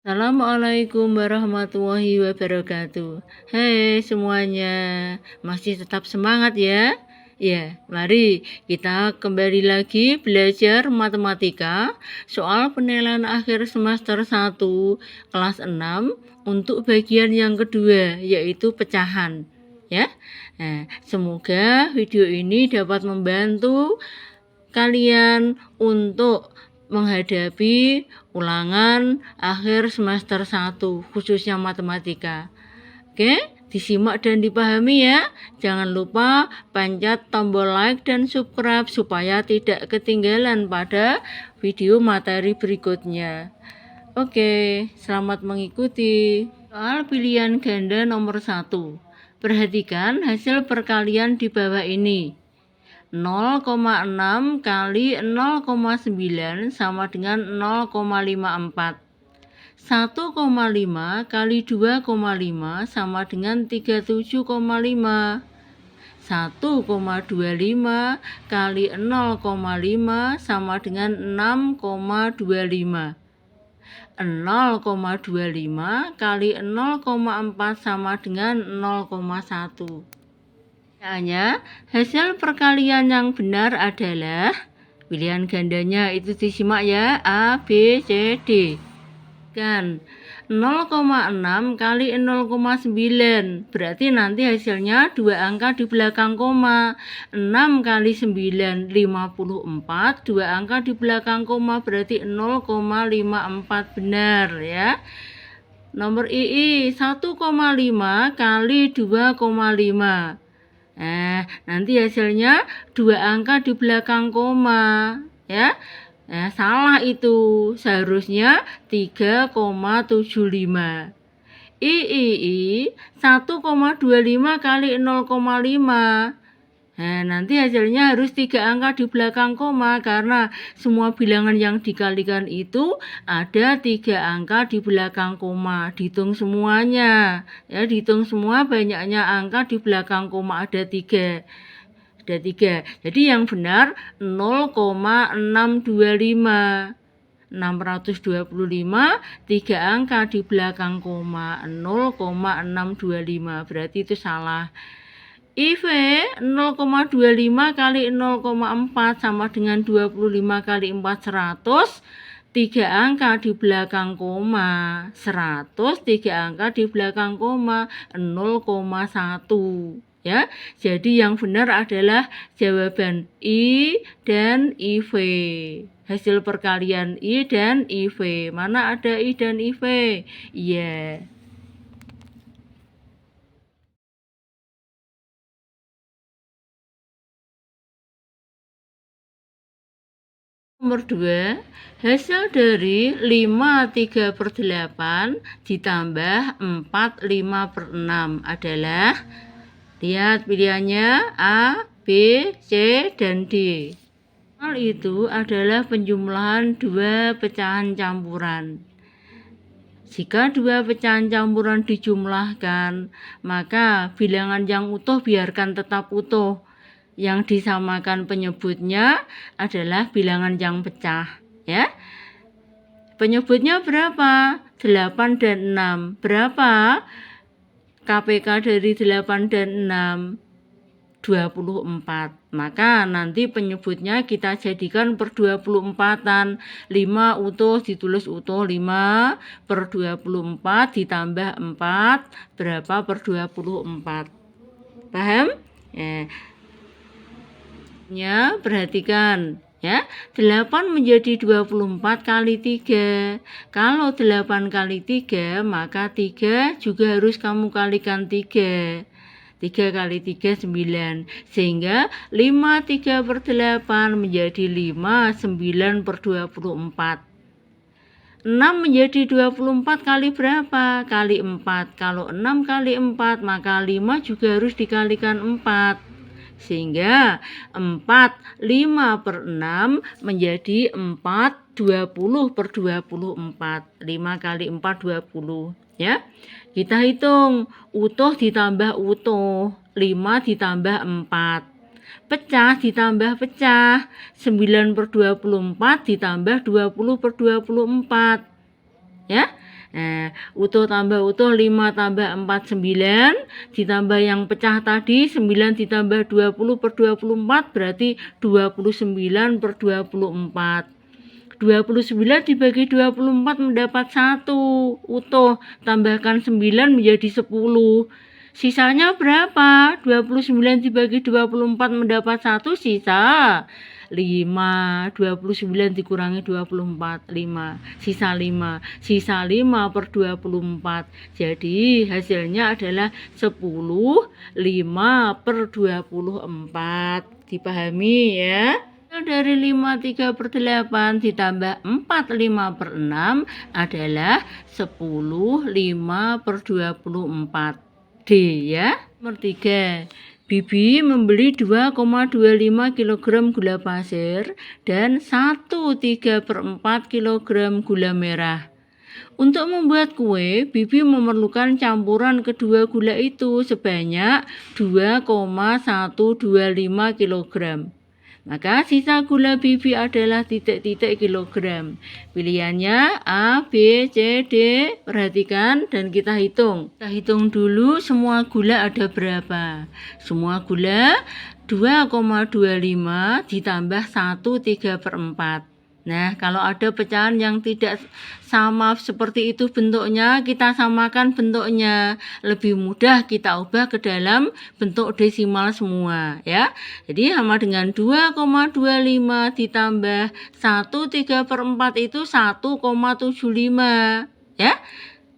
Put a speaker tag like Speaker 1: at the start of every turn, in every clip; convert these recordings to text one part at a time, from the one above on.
Speaker 1: Assalamualaikum warahmatullahi wabarakatuh. Hai semuanya, masih tetap semangat ya? Ya, mari kita kembali lagi belajar matematika soal penilaian akhir semester 1 kelas 6 untuk bagian yang kedua yaitu pecahan. Ya. Nah, semoga video ini dapat membantu kalian untuk menghadapi ulangan akhir semester 1 khususnya matematika. Oke, disimak dan dipahami ya. Jangan lupa pencet tombol like dan subscribe supaya tidak ketinggalan pada video materi berikutnya. Oke, selamat mengikuti. Soal pilihan ganda nomor 1. Perhatikan hasil perkalian di bawah ini. 0,6 kali 0,9 sama dengan 0,54. 1,5 kali 2,5 sama dengan 37,5. 1,25 kali 0,5 sama dengan 6,25. 0,25 kali 0,4 sama dengan 0,1. Hanya hasil perkalian yang benar adalah pilihan gandanya itu disimak ya, A, B, C, D. Kan 0,6 kali 0,9 berarti nanti hasilnya dua angka di belakang koma. 6 kali 9 54, dua angka di belakang koma berarti 0,54 benar ya. Nomor II 1,5 kali 2,5. Nanti hasilnya dua angka di belakang koma ya. Salah itu, seharusnya 3,75. III 1,25 kali 0,5. Nanti hasilnya harus 3 angka di belakang koma karena semua bilangan yang dikalikan itu ada 3 angka di belakang koma. Dihitung semuanya. Ya, dihitung semua banyaknya angka di belakang koma ada 3. Ada 3. Jadi yang benar 0,625. 625 3 angka di belakang koma 0,625 berarti itu salah. IV 0,25 kali 0,4 sama dengan 25 kali 4 100. 3 angka di belakang koma 100, 3 angka di belakang koma 0,1 ya. Jadi yang benar adalah jawaban I dan IV. Hasil perkalian I dan IV. Mana ada I dan IV? Iya. Nomor 2, hasil dari 5 3/8 ditambah 4 5/6 adalah, lihat pilihannya A, B, C, dan D. Hal itu adalah penjumlahan dua pecahan campuran. Jika dua pecahan campuran dijumlahkan, maka bilangan yang utuh biarkan tetap utuh. Yang disamakan penyebutnya adalah bilangan yang pecah ya. Penyebutnya berapa? 8 dan 6. Berapa KPK dari 8 dan 6? 24. Maka nanti penyebutnya kita jadikan per 24-an. 5 utuh ditulis utuh 5 per 24 ditambah 4 berapa per 24. Paham? Perhatikan ya, 8 menjadi 24 kali 3. Kalau 8 kali 3 maka 3 juga harus kamu kalikan 3. 3 kali 3 9. Sehingga 5 3/8 menjadi 5 9 per 24. 6 menjadi 24 kali berapa? Kali 4. Kalau 6 kali 4 maka 5 juga harus dikalikan 4. Sehingga 4 5/6 menjadi 4 20 per 24. 5 kali 4 20 ya. Kita hitung utuh ditambah utuh, 5 ditambah 4. Pecah ditambah pecah, 9 per 24 ditambah 20 per 24 ya. utuh tambah utuh 5 tambah 4 9, ditambah yang pecah tadi 9 ditambah 20 per 24 berarti 29 per 24. 29 dibagi 24 mendapat 1 utuh, tambahkan 9 menjadi 10. Sisanya berapa? 29 dibagi 24 mendapat 1, sisa 5. 29 dikurangi 24, 5. Sisa 5. Sisa 5 per 24. Jadi hasilnya adalah 10, 5 per 24. Dipahami ya? Dari 5 3 per 8 ditambah 4 5 per 6 adalah 10 5 per 24. D ya. Nomor 3. Bibi membeli 2,25 kg gula pasir dan 1/3 per 4 kg gula merah. Untuk membuat kue, Bibi memerlukan campuran kedua gula itu sebanyak 2,125 kg. Maka sisa gula Bibi adalah titik-titik kilogram. Pilihannya A, B, C, D. Perhatikan dan kita hitung. Kita hitung dulu semua gula ada berapa. Semua gula 2,25 ditambah 1/3 per 4. Nah, kalau ada pecahan yang tidak sama seperti itu bentuknya, kita samakan bentuknya. Lebih mudah kita ubah ke dalam bentuk desimal semua, ya. Jadi sama dengan 2,25 ditambah 1/3 per 4 itu 1,75, ya.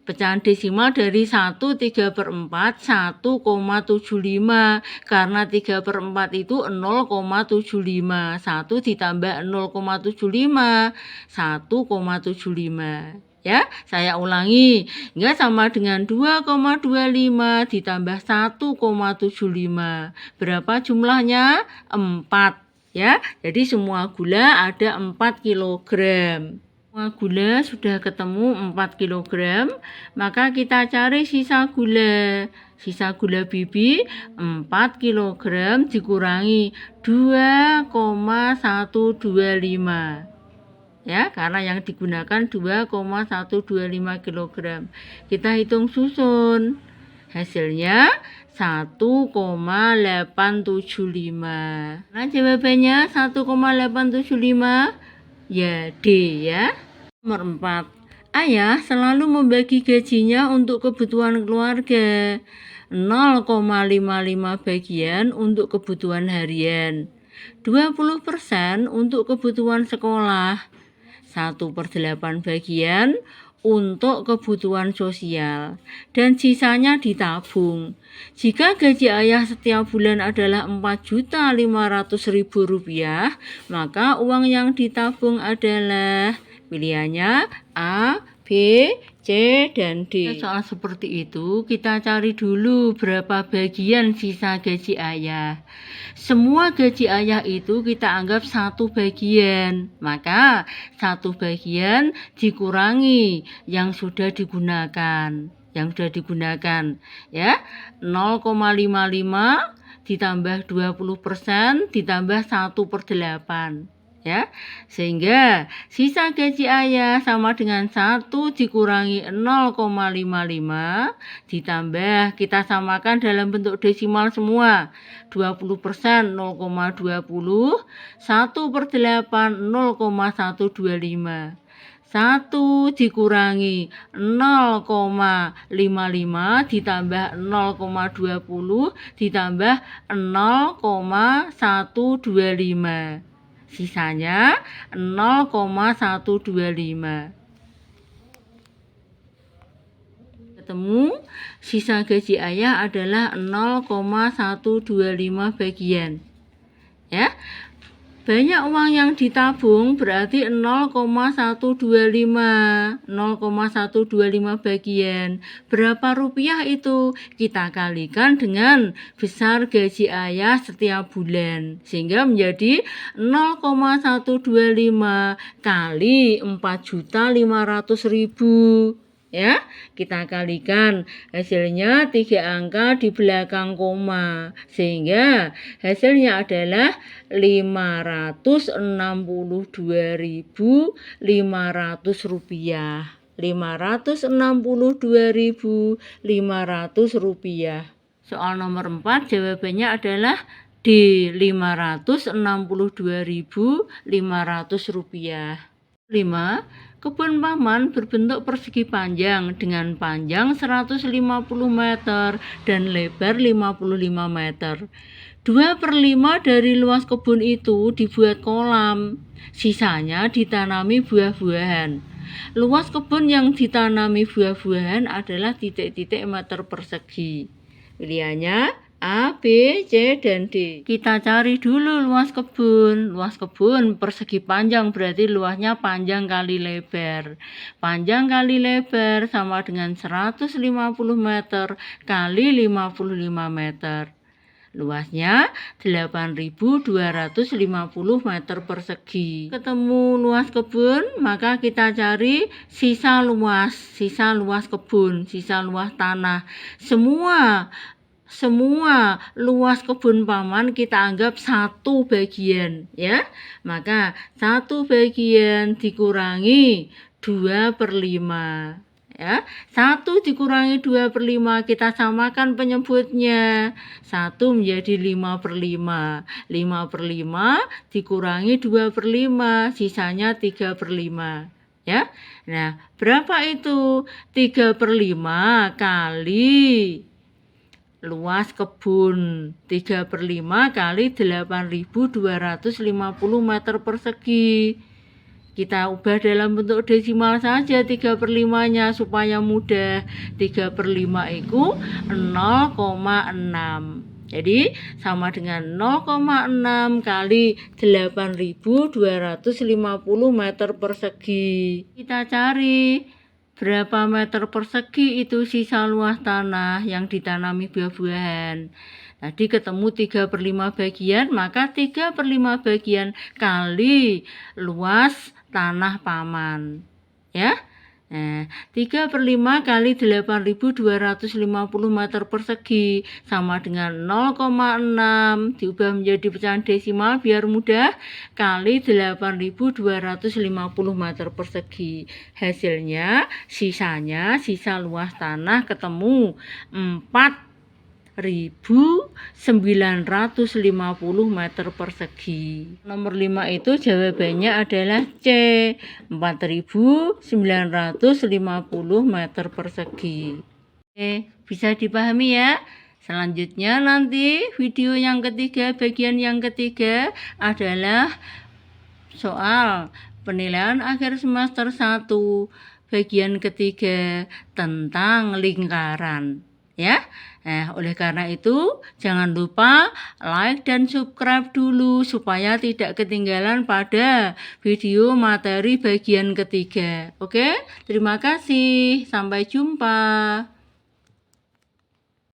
Speaker 1: Pecahan desimal dari 1/3 per 4, 1,75. Karena 3 per 4 itu 0,75. 1 ditambah 0,75, 1,75. Ya, saya ulangi. Enggak sama dengan 2,25 ditambah 1,75. Berapa jumlahnya? 4. Ya, jadi semua gula ada 4 kg. Semua gula sudah ketemu 4 kg, maka kita cari sisa gula. Sisa gula Bibi 4 kg dikurangi 2,125. Ya, karena yang digunakan 2,125 kg. Kita hitung susun. Hasilnya 1,875. Nah, jawabannya 1,875. Ya, D ya. Nomor 4. Ayah selalu membagi gajinya untuk kebutuhan keluarga. 0,55 bagian untuk kebutuhan harian. 20% untuk kebutuhan sekolah. 1/8 bagian untuk kebutuhan sosial, dan sisanya ditabung. Jika gaji ayah setiap bulan adalah Rp4.500.000, maka uang yang ditabung adalah pilihannya A, B, C, dan D. Soal seperti itu, kita cari dulu berapa bagian sisa gaji ayah. Semua gaji ayah itu kita anggap 1 bagian. Maka 1 bagian dikurangi yang sudah digunakan. Ya, 0,55 ditambah 20% ditambah 1/8. Ya, sehingga sisa gaji ayah sama dengan 1 dikurangi 0,55 ditambah, kita samakan dalam bentuk desimal semua. 20% 0,20, 1/8 0,125. 1 dikurangi 0,55 ditambah 0,20 ditambah 0,125. Sisanya 0,125. Ketemu sisa gaji ayah adalah 0,125 bagian. Ya. Banyak uang yang ditabung berarti 0,125 bagian. Berapa rupiah itu? Kita kalikan dengan besar gaji ayah setiap bulan. Sehingga menjadi 0,125 kali 4.500.000. Ya, kita kalikan, hasilnya 3 angka di belakang koma, sehingga hasilnya adalah 562.500 rupiah. Rp562.500. Soal nomor 4 jawabannya adalah D. Rp562.500. 5. Kebun paman berbentuk persegi panjang dengan panjang 150 meter dan lebar 55 meter. 2/5 dari luas kebun itu dibuat kolam, sisanya ditanami buah-buahan. Luas kebun yang ditanami buah-buahan adalah titik-titik meter persegi. Pilihannya A, B, C, dan D. Kita cari dulu luas kebun. Luas kebun persegi panjang berarti luasnya panjang kali lebar. Panjang kali lebar sama dengan 150 meter kali 55 meter. Luasnya 8.250 meter persegi. Ketemu luas kebun, maka kita cari sisa luas kebun, sisa luas tanah. Semua luas kebun paman kita anggap 1 bagian, ya. Maka 1 bagian dikurangi 2/5. Ya, 1 dikurangi 2/5 kita samakan penyebutnya. 1 menjadi 5/5. 5/5 dikurangi 2/5, sisanya 3/5. Ya. Nah, berapa itu? 3/5 kali luas kebun. 3/5 kali 8.250 meter persegi. Kita ubah dalam bentuk desimal saja 3/5-nya supaya mudah. 3/5 itu 0,6. Jadi sama dengan 0,6 kali 8.250 meter persegi. Kita cari berapa meter persegi itu sisa luas tanah yang ditanami buah-buahan. Tadi ketemu 3/5 bagian, maka 3/5 bagian kali luas tanah paman. Ya. Nah, 3/5 kali 8.250 meter persegi sama dengan 0,6 diubah menjadi pecahan desimal biar mudah kali 8.250 meter persegi. Hasilnya sisa luas tanah ketemu 4.950 meter persegi. Nomor 5 itu jawabannya adalah C. 4.950 meter persegi. Bisa dipahami ya? Selanjutnya nanti video yang ketiga, bagian yang ketiga adalah soal penilaian akhir semester 1 bagian ketiga tentang lingkaran. Ya. Nah, oleh karena itu jangan lupa like dan subscribe dulu supaya tidak ketinggalan pada video materi bagian ketiga. Oke? Terima kasih. Sampai jumpa.